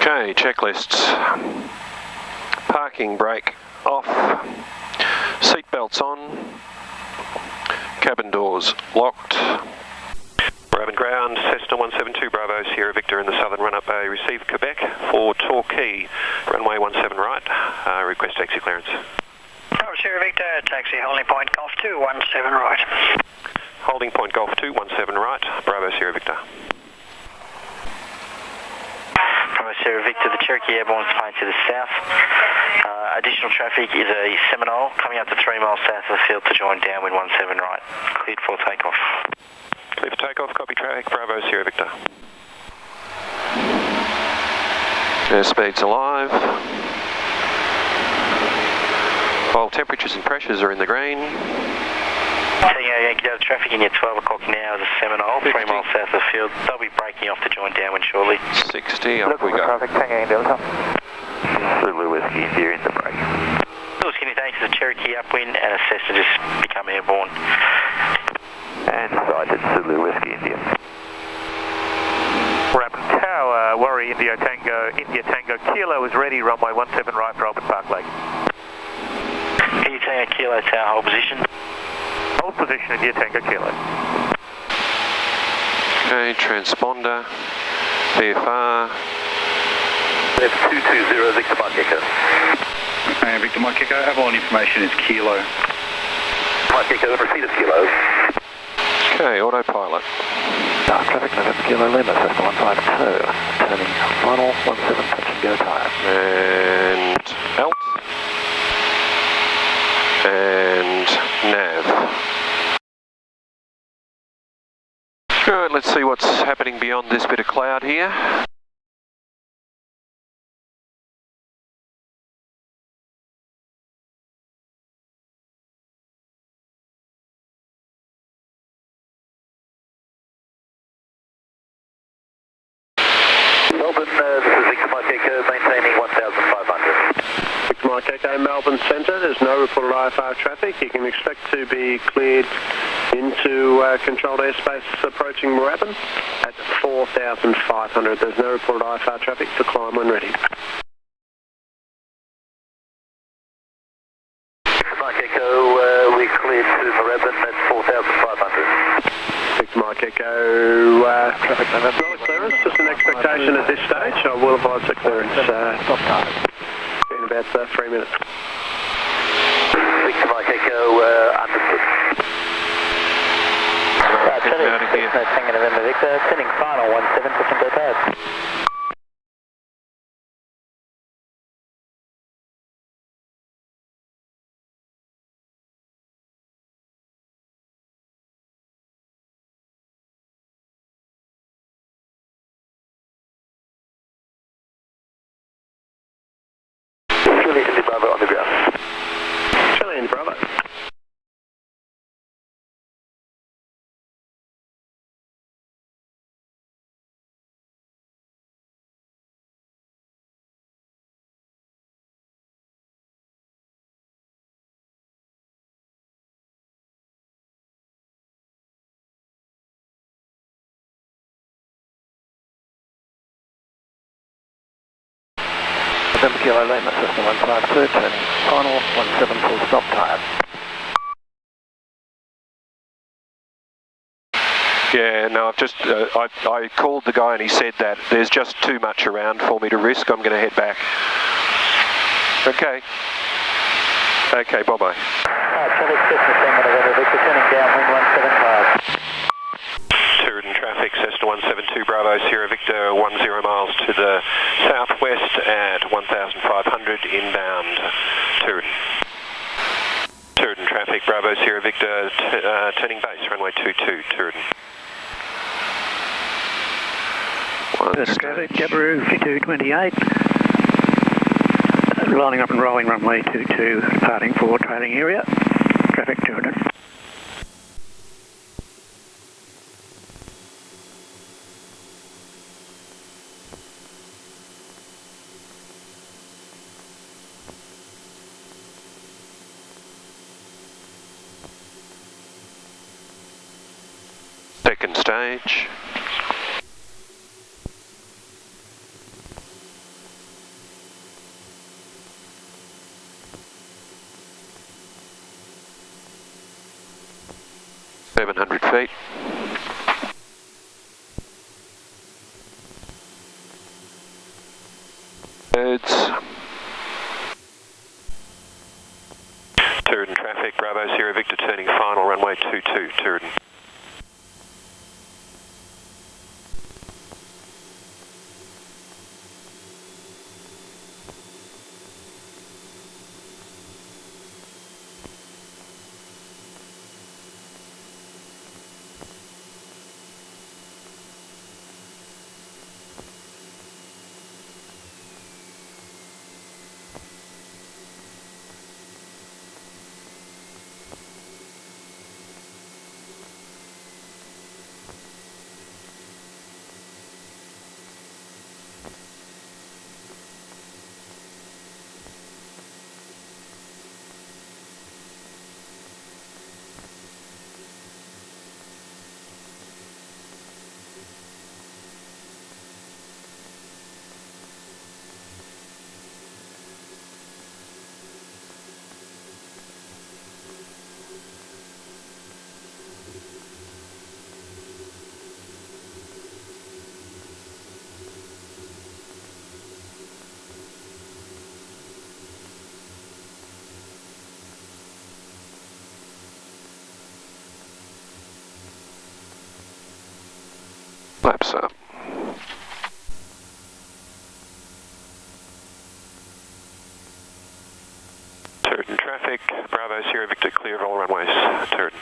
Okay, checklists. Parking brake off, seat belts on, cabin doors locked. Moorabbin ground, Cessna 172 Bravo Sierra Victor in the southern run-up bay. Received Quebec for Torquay, runway 17 right. Request taxi clearance. Bravo Sierra Victor, taxi holding point Golf 217 right. Holding point Golf 217 right, Bravo Sierra Victor. Bravo Sierra Victor, the Cherokee Airborne is playing to the south. Additional traffic is a Seminole coming up to 3 miles south of the field to join downwind 17 right. Cleared for takeoff. Clear for takeoff, copy traffic, Bravo Sierra Victor. Airspeed's alive. While temperatures and pressures are in the green. Yankee Delta traffic in your 12 o'clock now is a Seminole, 3 miles south of the field. They'll be braking off to join downwind shortly. 60, off we go. Traffic, Yankee Delta. Zulu Whiskey India in the break. Zulu Whiskey India to the Cherokee upwind and a Cessna just become airborne. And sighted Zulu Whiskey India. Moorabbin Tower, Worry India Tango Kilo is ready, runway 17 right for Open Park Lake. Can you take a Kilo Tower hold position? Hold position India Tango Kilo. Okay, transponder, VFR. F220 Victor Mike Echo. Victor Mike Echo, airborne information is Kilo. Mike Echo, proceed of Kilo. Okay, autopilot. Traffic November Kilo Lima, Cessna 152. Turning final 17, touch and go tire. And alt. And nav. Alright, let's see what's happening beyond this bit of cloud here. Melbourne, this is Victor Mike Echo, maintaining 1,500. Victor Mike Echo, Melbourne Centre. There's no reported IFR traffic. You can expect to be cleared into controlled airspace approaching Moorabbin at 4,500. There's no reported IFR traffic for climb when ready. Victor Mike Echo, we cleared to Moorabbin at 4,500. Victor Mike Echo, traffic not a clearance, just an expectation at this stage. I will advise the clearance in about 3 minutes. Victor Mike Echo, understood. Tango November Victor, turning final 17, touch and go tire. Juliet Indy Bravo on the ground. Juliet Indy Bravo. November Kilo Lima, Cessna 152, turning final 17 full stop tire. Yeah, no, I've just, I called the guy and he said that there's just too much around for me to risk. I'm going to head back. Okay. Okay, bye-bye. Traffic Cessna Tango November Victor, turning downwind 175. Tooradin traffic, Cessna 172 Bravo Sierra Victor, 10 miles to the southwest at 1,500 inbound. Tooradin traffic, Bravo Sierra Victor, turning base, runway 22, Tooradin. Traffic, Jabiru 5228. Lining up and rolling runway 22, departing for trailing area. Traffic Tooradin. Second stage. 700 feet. Birds. Turidan traffic, Bravo Sierra Victor turning final, runway 22, Turidan. Flaps up. Turidan traffic, Bravo Sierra Victor clear of all runways, Turidan.